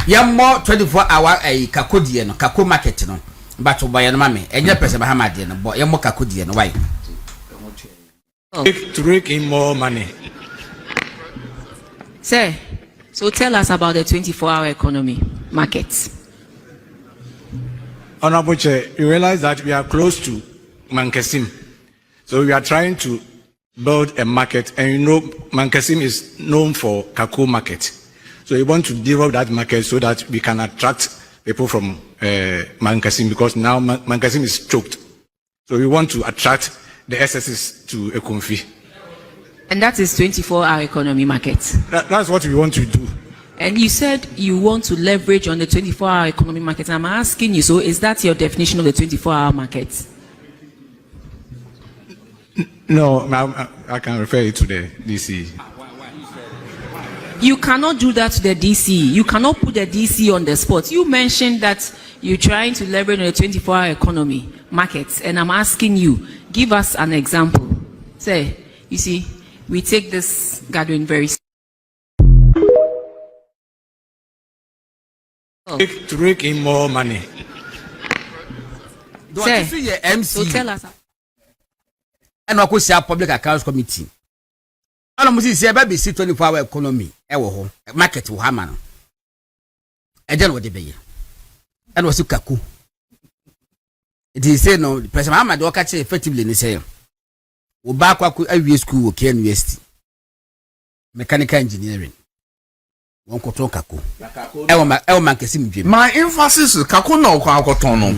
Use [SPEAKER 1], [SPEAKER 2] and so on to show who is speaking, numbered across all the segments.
[SPEAKER 1] Yam more 24-hour a Kako die no Kako market no. But by your mammy, and your person Mahama die no, but yam more Kako die no why?
[SPEAKER 2] To rake in more money.
[SPEAKER 3] Sir, so tell us about the 24-hour economy market.
[SPEAKER 2] Honorable Chair, you realize that we are close to Mankasim. So we are trying to build a market, and you know Mankasim is known for Kako market. So we want to develop that market so that we can attract people from Mankasim, because now Mankasim is choked. So we want to attract the SSs to Ekonfi.
[SPEAKER 3] And that is 24-hour economy market.
[SPEAKER 2] That's what we want to do.
[SPEAKER 3] And you said you want to leverage on the 24-hour economy market. I'm asking you, so is that your definition of the 24-hour market?
[SPEAKER 2] No, I can refer it to the DC.
[SPEAKER 3] You cannot do that to the DC. You cannot put the DC on the spot. You mentioned that you're trying to leverage on the 24-hour economy market. And I'm asking you, give us an example. Say, you see, we take this gathering very seriously.
[SPEAKER 2] To rake in more money.
[SPEAKER 1] Sir, MCE.
[SPEAKER 3] So tell us.
[SPEAKER 1] And I could say public accounts committee. I don't see baby 24-hour economy. Market will hammer. And then what they be. And was Kako. It is say no, President Mahama do catch effectively in the same. We back every school okay university. Mechanical engineering. One koton Kako. Elman Kesim Jim.
[SPEAKER 4] My emphasis is Kako no Kakotono.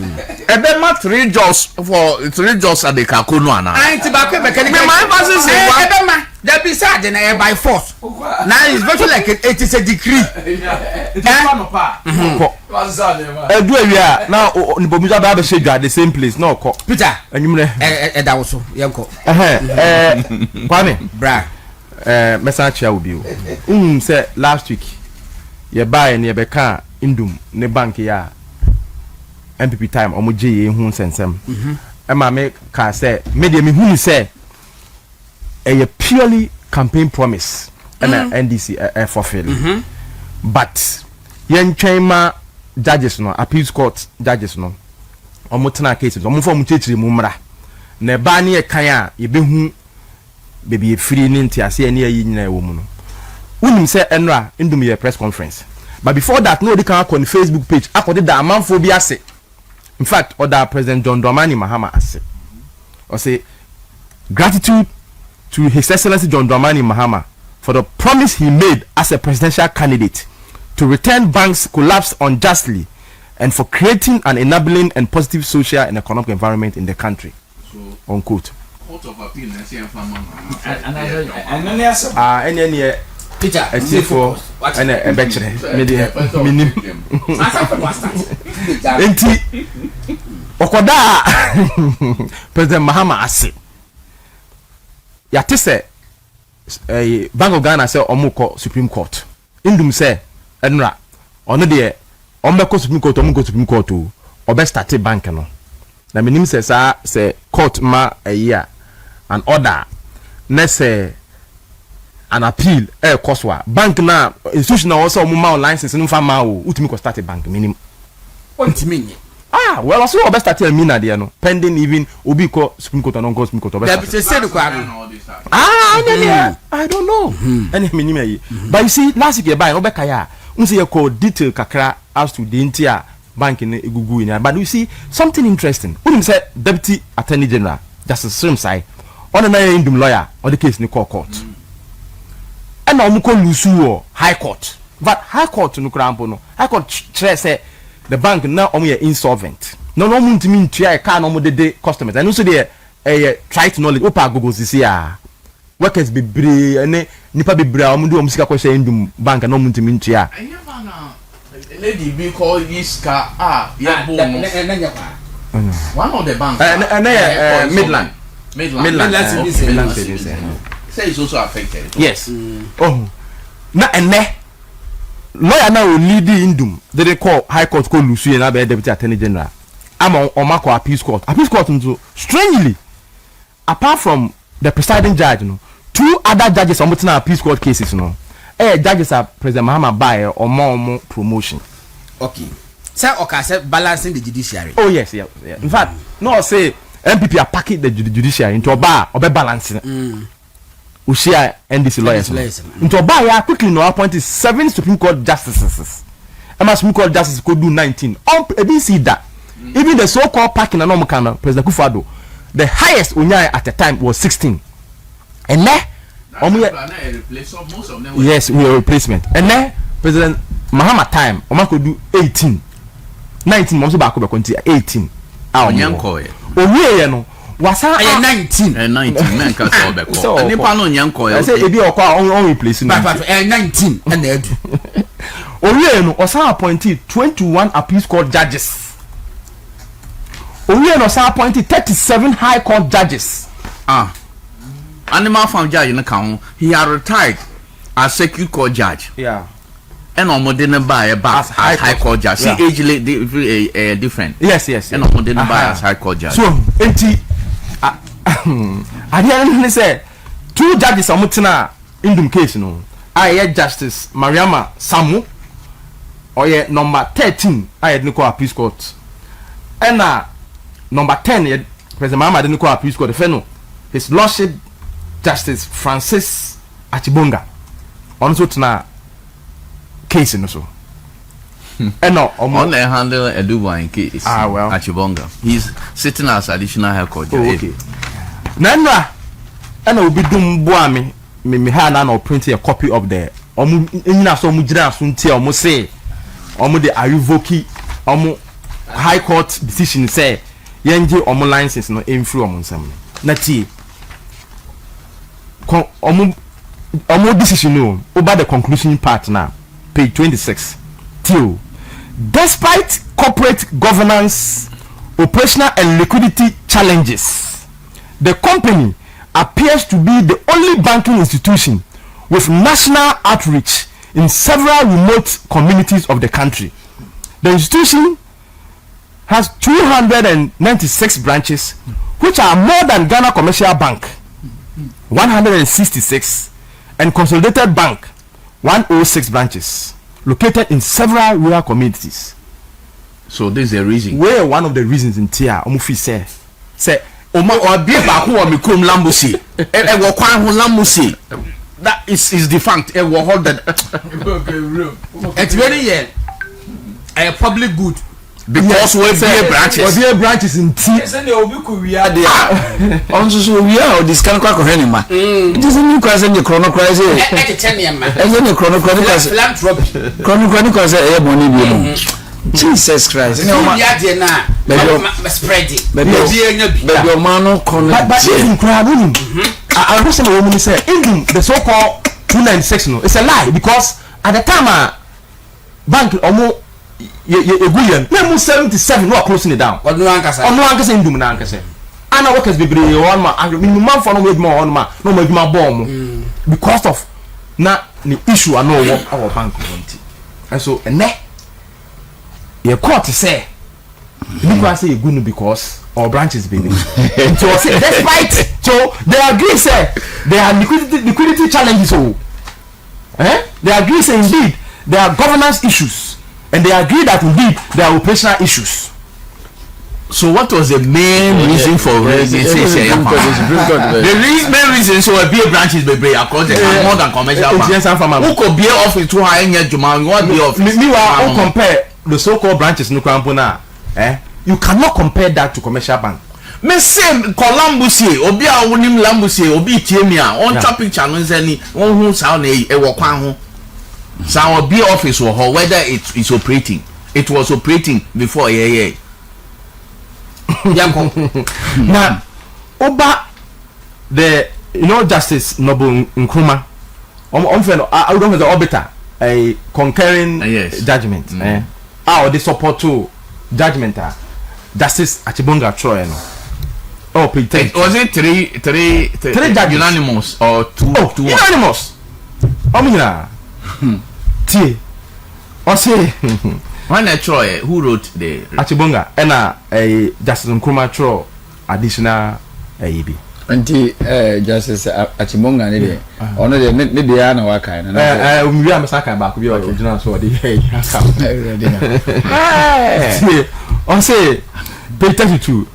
[SPEAKER 4] Ebe ma 3 jobs at the Kako no ana.
[SPEAKER 1] I ain't back mechanical.
[SPEAKER 4] My emphasis is
[SPEAKER 1] Ebe ma that be sad and by force. Now it's virtually like it is a decree.
[SPEAKER 5] Do area now Nibomuza ba say at the same place no ko.
[SPEAKER 1] Peter.
[SPEAKER 5] Enyumre
[SPEAKER 1] Da wo so yenko.
[SPEAKER 5] Kwame.
[SPEAKER 1] Bra.
[SPEAKER 5] Message will be. Say last week. Ye buy and ye beka indum ne bank ya MPP time omo je ye hu sensem e ma me ka say media me hu say a purely campaign promise and NDC fulfill but yen twema judges no appeals court judges no omo tena cases omo fo mo chechiri mu mra na ba ne ye kan a ye be hu baby free ni ntiase ne ayi nyina wo mu no unim say enra indum ye press conference, but before that no they can on Facebook page akode da amanfo bi ase. In fact other President John Dramani Mahama ase or say gratitude to His Excellency John Dramani Mahama for the promise he made as a presidential candidate to return banks collapsed unjustly and for creating an enabling and positive social and economic environment in the country. So, unquote.
[SPEAKER 4] Court of appeal
[SPEAKER 5] and
[SPEAKER 1] Peter,
[SPEAKER 5] I see for and a betray minim enti okoda President Mahama ase yate say Bank of Ghana say omuko Supreme Court indum say enra ono de ombeko Supreme Court omuko Supreme Court o obe start bank no na minim say say court ma year an order na say an appeal koswa bank na institution na also mama license no fa ma o utimi ko start bank minimum
[SPEAKER 1] ontimi
[SPEAKER 5] well also obe start me na there no pending even obi ko Supreme Court and go Supreme Court obe
[SPEAKER 1] start
[SPEAKER 5] I don't know any minimum yi but you see last week buy obe kaya unse ye call detail kakra as to the entire bank in egugu in but you see something interesting when say Deputy Attorney General Justice Srimsai on na indum lawyer on the case ni court and now muko lusu high court but high court no krampo no high court say the bank now omo insolvent no muntimi ntua e ka no mo de customers and also dey try to knowledge opa gogo sisi a workers be bre ene nipa be bre omo de omo sika kwhye ndum bank no muntimi ntua
[SPEAKER 4] lady be call Iska one of the banks Midland say it's also affected.
[SPEAKER 5] Yes. Oh. Na ene lawyer now lead indum they call high court call Lucy and be Deputy Attorney General. I'm on Mako appeals court. Appeals court nso strangely apart from the presiding judge no 2 other judges on appeals court cases no judges are President Mahama by or more promotion
[SPEAKER 1] Okay. Say okay, say balancing the judiciary.
[SPEAKER 5] Oh yes, yeah. In fact, no say MPP are packing the judiciary into oba balancing. Ushia NDC lawyers. Into oba ya quickly no appointed 7 Supreme Court justices. And Supreme Court justices could do 19. See that. Even the so-called packing and normal President Kufado, the highest unyai at the time was 16. And now, yes, we are replacement. And now, President Mahama time, Oma could do 18. 19 months back over 18.
[SPEAKER 4] Onyanko.
[SPEAKER 5] Owie no. Wasa
[SPEAKER 1] 19.
[SPEAKER 4] 19 men ka so be ko. Nipa no onyanko.
[SPEAKER 5] I say ebi okwa on replace
[SPEAKER 1] 19 and edu.
[SPEAKER 5] Owie no osa appointed 21 appeals court judges. Owie no osa appointed 37 high court judges.
[SPEAKER 4] Animal farm judge in the count. He had retired as circuit court judge.
[SPEAKER 5] Yeah.
[SPEAKER 4] And on didn't buy a as high court judge. See, age different.
[SPEAKER 5] Yes.
[SPEAKER 4] And on didn't buy as high court judge.
[SPEAKER 5] So, I didn't say 2 judges are mutina in the case. No, I had Justice Mariama Samu, or number 13. I had Nico Appeals Court, and number 10. President Mahama didn't call Appeals Court. The fellow, His Lordship Justice Francis Achibonga, also tonight. Case in so. And no,
[SPEAKER 4] only handle a Dubai case.
[SPEAKER 5] Well,
[SPEAKER 4] Achibonga. He's sitting as additional high court.
[SPEAKER 5] Okay. Nana, and I will be doing boami. Me had no print a copy of the in so mujra sunti almost say the Ayuvoki high court decision say yenji license no influ omunsam. Nati decision no over the conclusion part now. Page 26. Till, despite corporate governance, operational and liquidity challenges, the company appears to be the only banking institution with national outreach in several remote communities of the country. The institution has 296 branches, which are more than Ghana Commercial Bank, 166, and Consolidated Bank, 106 branches located in several rural communities.
[SPEAKER 4] So this is a reason.
[SPEAKER 5] Where one of the reasons in Tia Omufi say
[SPEAKER 4] Oma obi ba ko mi krom lambusi. E wo kwan ho lambusi. That is defunct. E wo hold that.
[SPEAKER 1] It's very a public good.
[SPEAKER 4] Because we be
[SPEAKER 5] branches in Tia.
[SPEAKER 1] Say they obi ku wi ade.
[SPEAKER 4] Onso so wi a o discan kwa ko heni ma. It is new kwa say the chrono kwa say.
[SPEAKER 1] E tell ma.
[SPEAKER 4] E the chrono kwa say.
[SPEAKER 1] Philanthropy.
[SPEAKER 4] Chrono kwa say e money bi. Jesus Christ.
[SPEAKER 1] No ma ade na. Spread it.
[SPEAKER 4] Baby o man no kono.
[SPEAKER 5] But in crowd I listen to woman say in the so-called 296 no, it's a lie because at the time bank omo Eguyen, na 77 no closing it down.
[SPEAKER 1] Onu
[SPEAKER 5] ankasa ndum na ankasa. Ana workers bebre on ma, minimum for no we more on ma, no ma dwuma bomb because of na the issue I know what our bank want. And so your court say because say Egunu because our branches baby. So say despite so they agree say there are liquidity challenges so. They agree say indeed there are governance issues. And they agree that indeed there are operational issues.
[SPEAKER 4] So what was the main reason for raising the main reason so a beer branches be across the more than commercial bank. Who could be office to high end Juma? What be office?
[SPEAKER 5] Meanwhile, compare the so-called branches no Krampona. You cannot compare that to commercial bank.
[SPEAKER 4] Me same Columbus obi a wonim Lambus obi tiemia on topic channel any on who sound e wo kwan ho. So our B office or whether it is operating. It was operating before
[SPEAKER 5] Now Oba the Justice Noble Nkrumah I don't have the orbiter a concurring judgment. Or the support to judgment Justice Achibonga Troy
[SPEAKER 4] was it three judges unanimous or two?
[SPEAKER 5] Oh, two unanimous. Tie. Or say
[SPEAKER 4] when I Troy who wrote the
[SPEAKER 5] Achibonga and a Justice Nkrumah Troy additional EB.
[SPEAKER 6] Anti Justice Achimonga ne ono de ne de ya na waka na
[SPEAKER 5] we am saka back we original so the on say page 32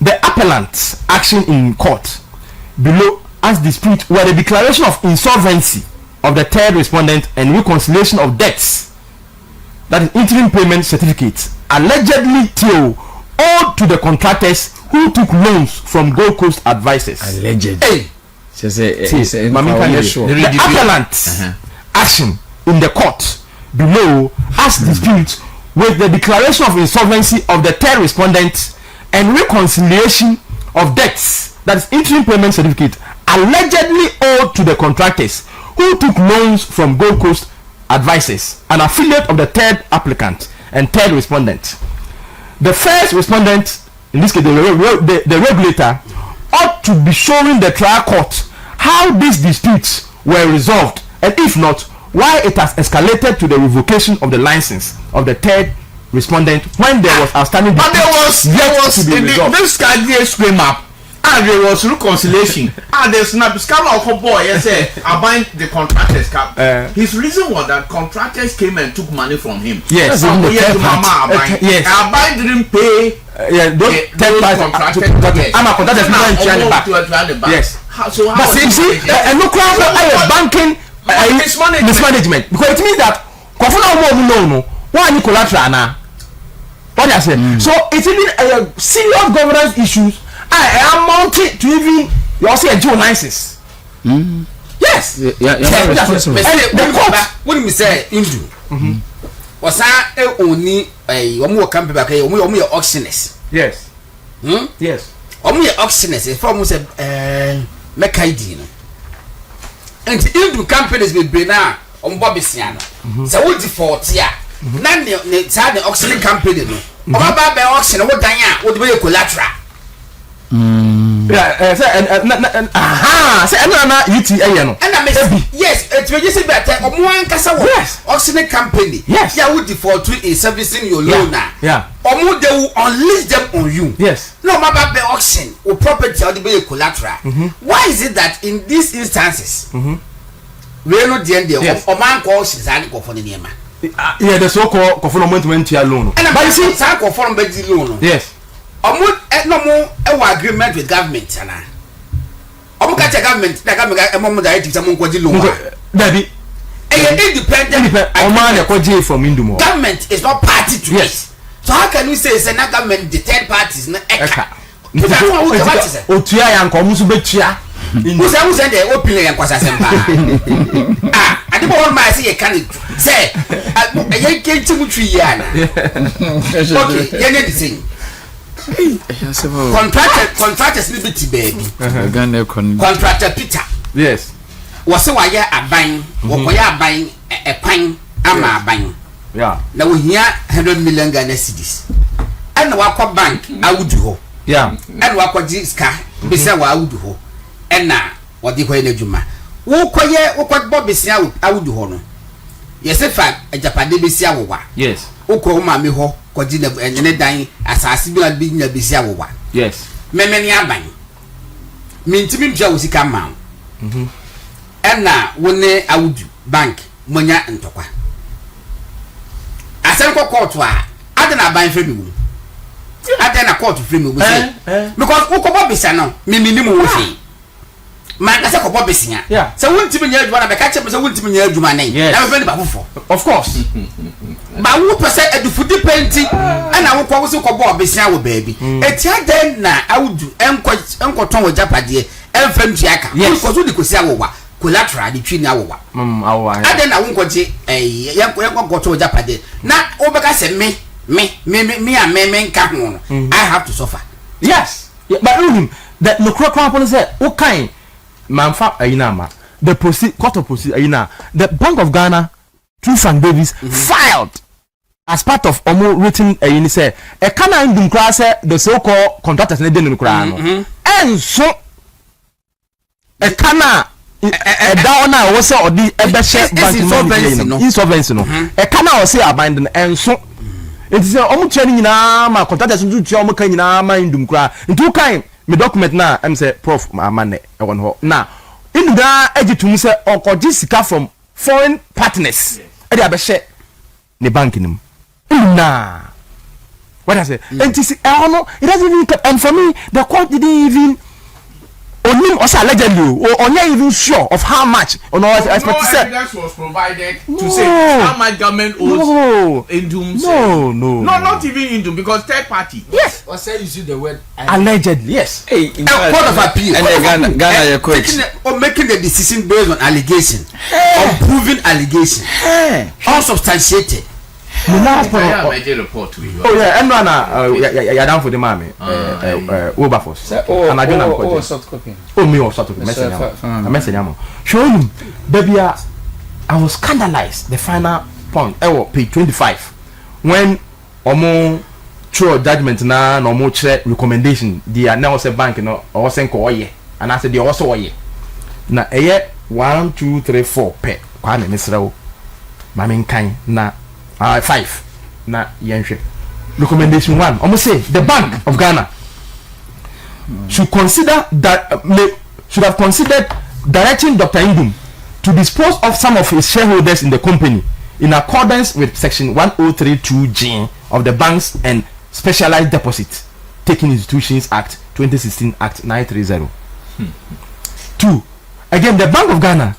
[SPEAKER 5] the appellant's action in court below as dispute where the declaration of insolvency of the third respondent and reconciliation of debts, that is interim payment certificate, allegedly owed to the contractors who took loans from Gold Coast advisors.
[SPEAKER 6] Allegedly.
[SPEAKER 5] The appellant's action in the court below as dispute with the declaration of insolvency of the third respondent and reconciliation of debts, that is interim payment certificate, allegedly owed to the contractors who took loans from Gold Coast advisors, an affiliate of the third applicant and third respondent. The first respondent, in this case the regulator, ought to be showing the trial court how these disputes were resolved, and if not, why it has escalated to the revocation of the license of the third respondent when there was outstanding dispute.
[SPEAKER 4] But there was this guy scream up. And there was reconciliation. And there's not scam of a boy. Yes, I bind the contractors cap. His reason was that contractors came and took money from him.
[SPEAKER 5] Yes,
[SPEAKER 4] yes. I bind didn't pay.
[SPEAKER 5] Don't tell contractors. I'm a contractor. Yes.
[SPEAKER 4] So how?
[SPEAKER 5] But see, and look around banking mismanagement, because it means that no one collateral now. What I say? So it's even serious governance issues. I am mounted to even you also a Joe license. Yes.
[SPEAKER 6] Yeah.
[SPEAKER 1] The court, what do we say? Indu. Was I only a more company back here? We are auctioners.
[SPEAKER 5] Yes. Yes.
[SPEAKER 1] Only auctioners. If I was a Mekaidino. And Indu companies will be now on Bobby Siano. So what default here? None the auctioning company. No. About the auction, what Diana would be a collateral.
[SPEAKER 5] Yes,
[SPEAKER 1] it's registered better. One Casa, yes, auctioning company.
[SPEAKER 5] Yes,
[SPEAKER 1] yeah, would default to is servicing your loan now.
[SPEAKER 5] Yeah,
[SPEAKER 1] or more they will unleash them on you.
[SPEAKER 5] Yes,
[SPEAKER 1] no matter the auction or property or the collateral. Why is it that in these instances, we are not the end of man calls his uncle for the name?
[SPEAKER 5] Yeah, the so-called conformment went to your loan.
[SPEAKER 1] And I see some conform the loan.
[SPEAKER 5] Yes.
[SPEAKER 1] No more agreement with government, and I catch a government, the government, a moment I did someone called loan.
[SPEAKER 5] Daddy,
[SPEAKER 1] independent
[SPEAKER 5] from Indumo.
[SPEAKER 1] Government is not party to it. So how can we say it's not government, the third party is not Eka?
[SPEAKER 5] Otua and Komusubetia.
[SPEAKER 1] Who's the opening and Quasasempa? I don't want my say a candidate. Say, I can't tell you 3 years. Okay, you're saying. Contractors liberty baby. Contractor Peter.
[SPEAKER 5] Yes.
[SPEAKER 1] Was so why a buying a pine ama buying.
[SPEAKER 5] Yeah.
[SPEAKER 1] Now we hear 100 million Ghana cedis. And Wako Bank, I would do.
[SPEAKER 5] Yeah.
[SPEAKER 1] And Wako Jiska, Bisa wa would do. And now what the way Juma. What Bobby Sia I would do honor. Yes, in fact, a Japanese Sia.
[SPEAKER 5] Yes.
[SPEAKER 1] Oko mami ho kwadina enye dan asase bi be nya besi awowa.
[SPEAKER 5] Yes.
[SPEAKER 1] Memeni aban. Mintimi ntwa wosika ma. Ena wone awudu bank monya ntokwa. Asem ko court a adena ban fe bi wo. Adena court free me wo say. Because uko bobisa no mimini mu wo fi. Man asa ko bobisia.
[SPEAKER 5] Yeah.
[SPEAKER 1] So wontimi nya adwuma na be ka che so wontimi nya adwuma nan. Na be ba fofo.
[SPEAKER 5] Of course.
[SPEAKER 1] Ba wo pese edufudi penti ana wo kwa wo so ko bo obesia wo baabi etia den na awudu enkoton wo japade enfam tiaka ko so di kosia wo wa collateral di twi na wo wa
[SPEAKER 6] awa
[SPEAKER 1] aden na wo nkoje yenkoton wo japade na wo beka se me nka ho no I have to suffer.
[SPEAKER 5] Yes. Yeah, but him that no crop upon say o kan manfa ayina ma the court of proceed ayina the Bank of Ghana through Frank Davis filed as part of written you say a kana indum kra say the so called contractors na den no kra no enso e kana e da ona wo say odi e be share bank insolvency no e kana wo say abandon enso it is tua ni nyina ma contractors ntu tua kan nyina ma indum kra ntu kan me document na am say prof amane e won ho na inu da ejitum say onkoji sika from foreign partners e dey abehye ne bank nim na what I say NDC it doesn't even and for me the court didn't even onim also allegedly or not even sure of how much no
[SPEAKER 4] evidence was provided to say how much government owes Indum. No, not even Indum because third party.
[SPEAKER 5] Yes.
[SPEAKER 1] Or say you see the word
[SPEAKER 5] allegedly. Yes.
[SPEAKER 1] Hey, court of appeal.
[SPEAKER 6] And Ghana
[SPEAKER 1] or making the decision based on allegation, on proven allegation, unsubstantiated.
[SPEAKER 4] Report to you.
[SPEAKER 5] Oh yeah, you're down for the mommy. Wilberforce. And I don't
[SPEAKER 6] soft copy.
[SPEAKER 5] Oh, me or soft copy. Message. Show him, baby. I was scandalized. The final point. Page 25. When Omo true judgment na no more recommendation. The announce bank no or send koye. And I said the also oye. Na 1, 2, 3, 4 pe. Kwa me misrao. Mami nkan na 5 na yenhwe recommendation 1 almost say the Bank of Ghana should have considered directing Dr. Indum to dispose of some of his shareholders in the company in accordance with section 1032G of the Banks and Specialized Deposit Taking Institutions Act 2016 Act 930. 2. Again, the Bank of Ghana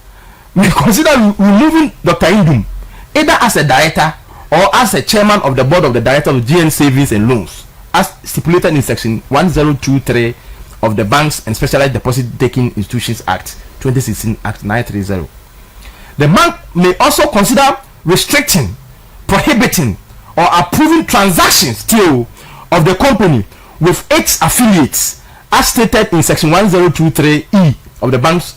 [SPEAKER 5] may consider removing Dr. Indum either as a director or as a chairman of the board of the director of GN Savings and Loans, as stipulated in section 1023 of the Banks and Specialized Deposit Taking Institutions Act 2016 Act 930. The bank may also consider restricting, prohibiting, or approving transactions still of the company with its affiliates, as stated in section 1023E of the Banks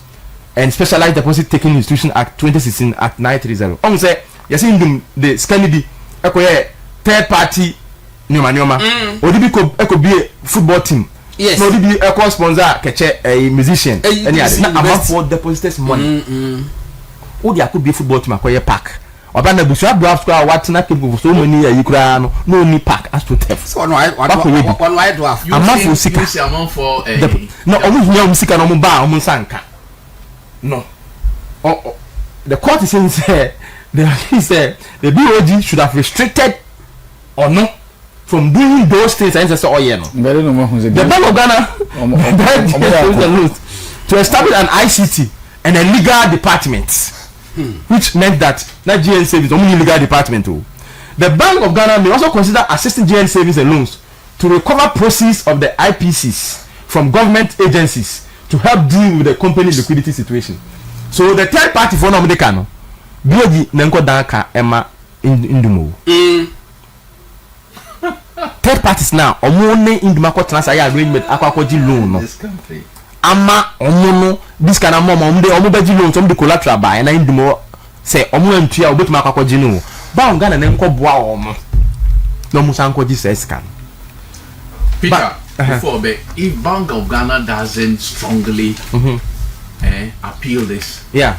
[SPEAKER 5] and Specialized Deposit Taking Institutions Act 2016 Act 930. On say yes, in the Scandidi, third party, Nyoma, or did it be a football team? Yes, no, did be a co-sponsor, a musician, any other for depositors money. Or there could be a football team, acquire pack. Or Bana Busha draft square, what's not people so many you could no need pack as to theft. So, no, I draft. I'm not for sick. I'm for no, only sick and Musanka. No, the court is saying. He said the BOG should have restricted or no from doing those things. The Bank of Ghana to establish an ICT and a legal department, which meant that not GN Savings only legal department. The Bank of Ghana may also consider assisting GN Savings and Loans to recover proceeds of the IPCs from government agencies to help deal with the company liquidity situation. So the third party for Nomadekano. BOG nenko danka ema indumo. Third parties now omone induma ko transfer agreement akwakoji loan no. Ama omono this kind of mom omo beji loan some the collateral buy na indumo say omo antua obetuma akwakoji no. Ba Ghana nenko boa omo. No musa ankoji say scan.
[SPEAKER 4] Peter, before if Bank of Ghana doesn't strongly appeal this.
[SPEAKER 5] Yeah.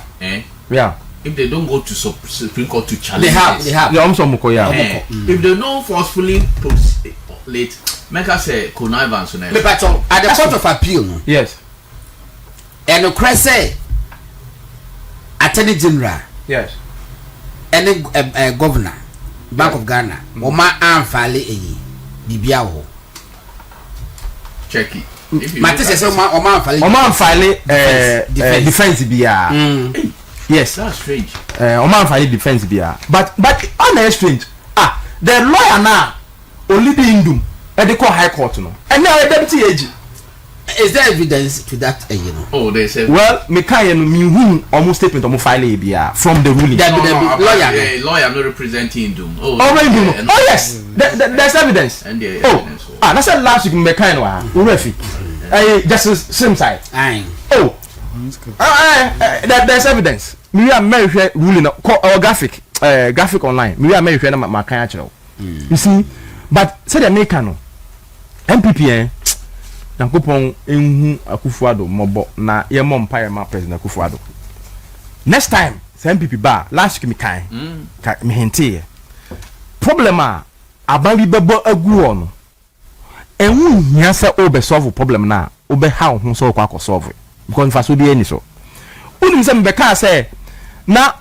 [SPEAKER 5] Yeah.
[SPEAKER 4] If they don't go to Supreme Court to challenge,
[SPEAKER 1] they have.
[SPEAKER 4] If they don't forcefully late, make us say connivance.
[SPEAKER 1] At the Court of Appeal,
[SPEAKER 5] yes.
[SPEAKER 1] And the Cresse Attorney General,
[SPEAKER 5] yes.
[SPEAKER 1] And the Governor, Bank of Ghana, Oma Amfale Bibiao.
[SPEAKER 4] Check it.
[SPEAKER 1] Matisse Oma
[SPEAKER 5] Amfale defense BR. Yes,
[SPEAKER 4] that's strange.
[SPEAKER 5] Oman find defense bia. But on strange. The lawyer now only the Indum and they call High Court no. And now a deputy AG.
[SPEAKER 1] Is there evidence to that you know?
[SPEAKER 4] Oh, they say.
[SPEAKER 5] Well, me win almost statement on file bia from the ruling.
[SPEAKER 4] Lawyer not representing Indum. Oh,
[SPEAKER 5] yes. There's evidence.
[SPEAKER 4] And
[SPEAKER 5] that's the last week me kind wa. Urefi. Just same side. Oh. There's evidence. Me are married ruling or graphic online. Me are married na my kind channel. You see, but say the make no MPP na kupon enhu Akufo-Addo mobo na ye mom pa ma president Akufo-Addo. Next time say MPP ba last week me kan me hinte problem aban bi bebo agu ono enhu hia say o be solve problem na ube how ho so kwa solve because fa so be any so unim say me ka say na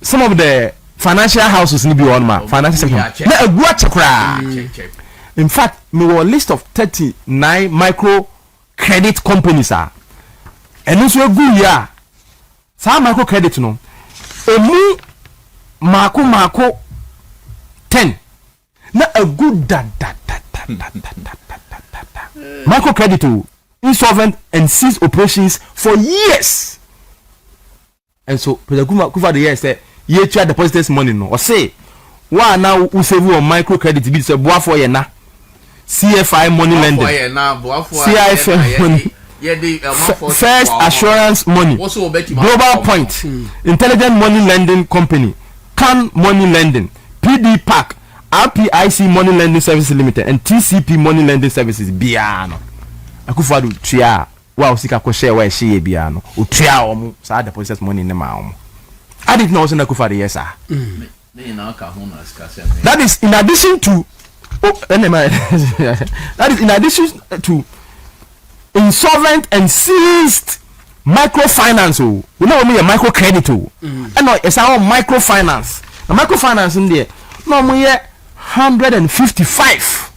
[SPEAKER 5] some of the financial houses ni be on ma financial sector na agua chekra in fact me were list of 39 micro credit companies are and so egu ya sa micro credit no emu mako 10 na agu da micro credit insolvent and cease operations for years. And so President Kufa the year say ye try depositors money no or say why now we save on micro credit be say boa for ye na CFI money lending CFI money first assurance money global point intelligent money lending company can money lending PD Park RPIC money lending services limited and TCP money lending services biano Akufa do tria wa usika ko share wa share bia no otria omo sa deposit money ne ma omo I didn't know na Akufa yes sir that is in addition to that is in addition to insolvent and seized microfinance we know me micro credit and no it's our microfinance the microfinance in there no me 155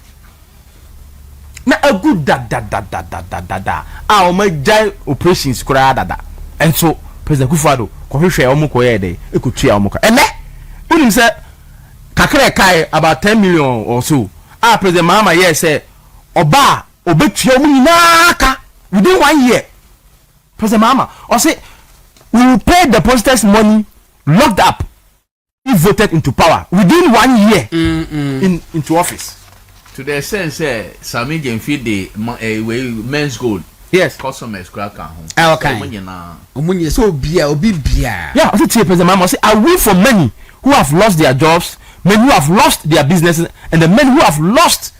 [SPEAKER 5] na a good da o ma jai operations kura da and so President Kufado ko hwehwe o mu ko ye dey e ko tua o mu ka ene unim say kakere kai about 10 million or so President Mahama yes say oba obetua o mu nyina ka within 1 year President Mahama or say we will pay depositors money locked up if voted into power within 1 year into office.
[SPEAKER 4] To the sense, Sami can feed the men's gold.
[SPEAKER 5] Yes.
[SPEAKER 4] Customers crack home.
[SPEAKER 1] Okay. So bia.
[SPEAKER 5] Yeah, I say President Mahama say I wait for many who have lost their jobs, many who have lost their businesses, and the men who have lost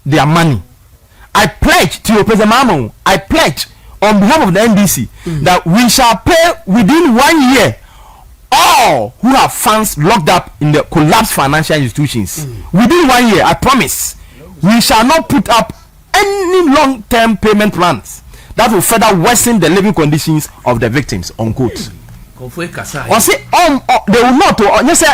[SPEAKER 5] their money. I pledge to you, President Mahama, I pledge on behalf of the NDC that we shall pay within 1 year all who have funds locked up in the collapsed financial institutions. Within 1 year, I promise, we shall not put up any long-term payment plans that will further worsen the living conditions of the victims. Unquote. Or say, they will not. You say,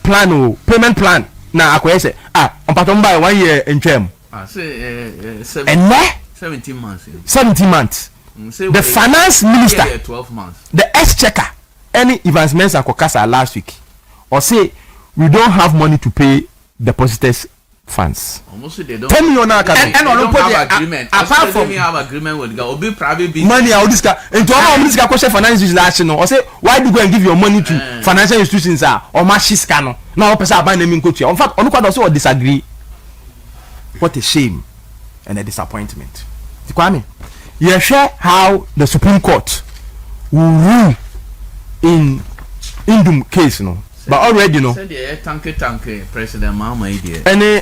[SPEAKER 5] plan payment plan. Now, I say, on pattern by 1 year in term.
[SPEAKER 4] Say 17 months.
[SPEAKER 5] 17 months. The finance minister,
[SPEAKER 4] 12 months.
[SPEAKER 5] The exchequer, any advancements and Kokasa last week, or say we don't have money to pay depositors funds.
[SPEAKER 4] Almost they don't.
[SPEAKER 5] 10 million now,
[SPEAKER 4] and don't have agreement. Apart from have agreement with God, be private business.
[SPEAKER 5] Money out this guy. And to all this guy question financial institutions, or say why do you go and give your money to financial institutions or machis cano? Now person buy naming coach. In fact, on also disagree. What a shame and a disappointment. Kwame, you share how the Supreme Court will rule in Indum case, no. But already, no.
[SPEAKER 4] Send the tank President Mahama idea.
[SPEAKER 5] Any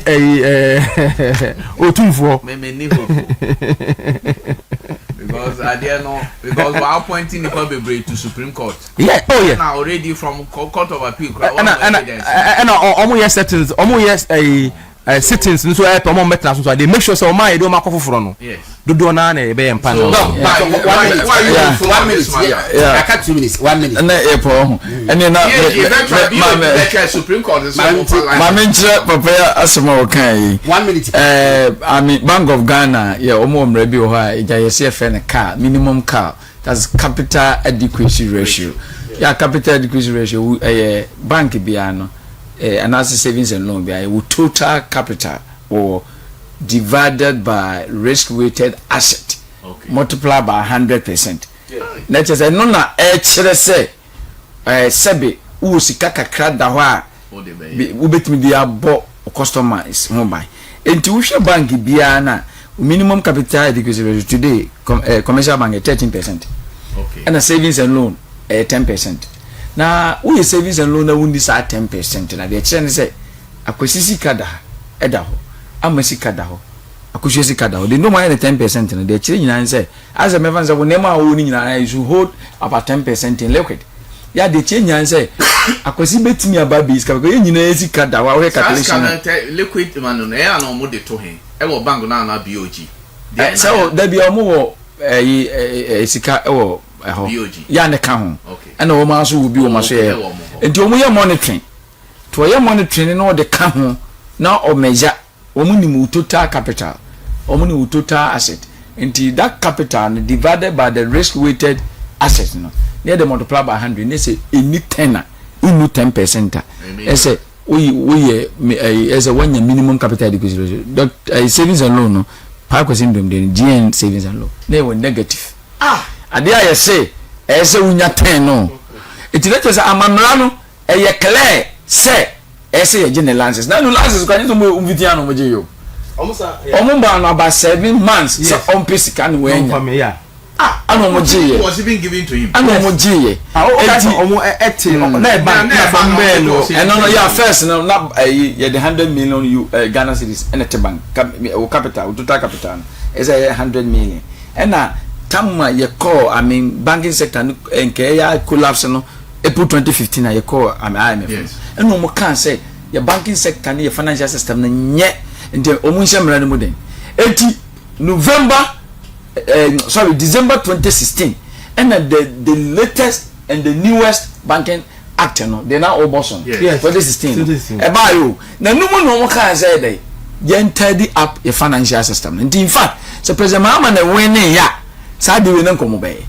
[SPEAKER 5] Otunfo.
[SPEAKER 4] Because I dare know because we are appointing the public to Supreme Court.
[SPEAKER 5] Yeah. Oh yeah.
[SPEAKER 4] Now already from Court of Appeal.
[SPEAKER 5] And almost yes settings. Almost yes sittings. So they make sure so my do makofo for no.
[SPEAKER 4] Yes.
[SPEAKER 5] Do na na be empa.
[SPEAKER 1] No. 1 minute. Yeah. I got 2 minutes. 1 minute.
[SPEAKER 6] And then
[SPEAKER 4] now Supreme Court is
[SPEAKER 6] prepare asema okay.
[SPEAKER 1] 1 minute.
[SPEAKER 6] I mean Bank of Ghana, yeah, rebi o ha, CFN car, minimum car. That's capital adequacy ratio. Yeah, capital adequacy ratio bank biano. And as savings and loan with total capital or divided by risk-weighted asset, multiplied by 100%. Let's say no na say sebe usika kakra da ho a ubetimi dia bo customers mobile enti wo hwe bank bia na minimum capital adequacy ratio today commercial bank 13%. And a savings and loan 10%. Na we savings and loan na wundi sa 10% na de kire say akwasisi kada eda ho amasi kada ho akwasisi kada ho de no more than 10% na de kire nyina say as a mevan say wo nema wo ni nyina you should hold about 10% in liquid. Ya de kire nyina say akwasi betimi ababi iska ko nyina esi kada wa we calculation
[SPEAKER 4] liquid man no e ana mo de to he e wo bank na BOG
[SPEAKER 6] So there be omo sika ewo ho ya ne ka ho and o ma so obi o ma so ye enti omo ye monitoring to ye monitoring no de ka ho na o measure omo ni total capital omo ni total asset enti that capital divided by the risk weighted asset no near the multiply by 100 they say any tenor unu 10% I say we as a 1 year minimum capital adequacy ratio savings and loan no 5% dem the GN savings and loan they were negative ade I say unya 10 no it let us amamra no e clear say say general lances now no lances kan so mo mvitia no mo je yo omo ba no about 7 months so on pay sika no we nya ano mo je
[SPEAKER 4] was even given to him
[SPEAKER 6] ano mo je
[SPEAKER 5] omo eti na bank na from there no
[SPEAKER 6] no yeah first no na the 100 million Ghana cedis and the bank capital total capital is 100 million and na tamma ye call I mean banking sector nke ya collapse no April 2015 ye call IMF and no mo can say your banking sector and your financial system na nye nti omo nhemra no modern eti November December 2016 and the latest and the newest banking act no they now all boson 2016 e ba yo na numu no mo kan say dey yen tidy up your financial system and in fact so president Mahama na win ya sa de we na nkomo be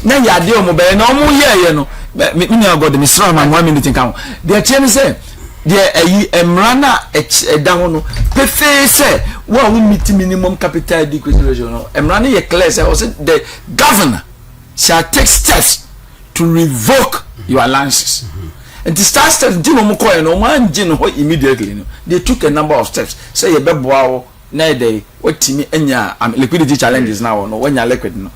[SPEAKER 6] na ya de o mo be na o mo ye no me God me sra ma 1 minute kan dey tell me say there emrana da ho no pefe say we meet minimum capital adequacy ratio no emrana ye clear say the governor shall take steps to revoke your allowances and the start steps di no mo call no man gi no immediately no they took a number of steps say ye beboa wo na dey otimi anya liquidity challenges now no when you liquid no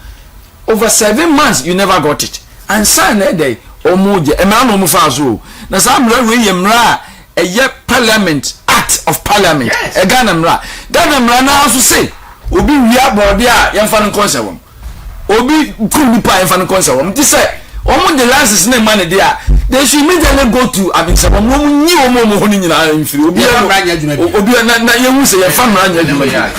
[SPEAKER 6] over 7 months you never got it and say na dey omoje emrana no mo fa so na some we ye mra a parliament act of parliament a Ghana mra na also say obi wi abode a yemfa no concern wom obi kumi pa yemfa no concern wom ti say omo the license na man dey a they should immediately go to abinsa omo nyi omo ho ni nyina mfiri obi na yehu say yemfa mra nya adwuma ya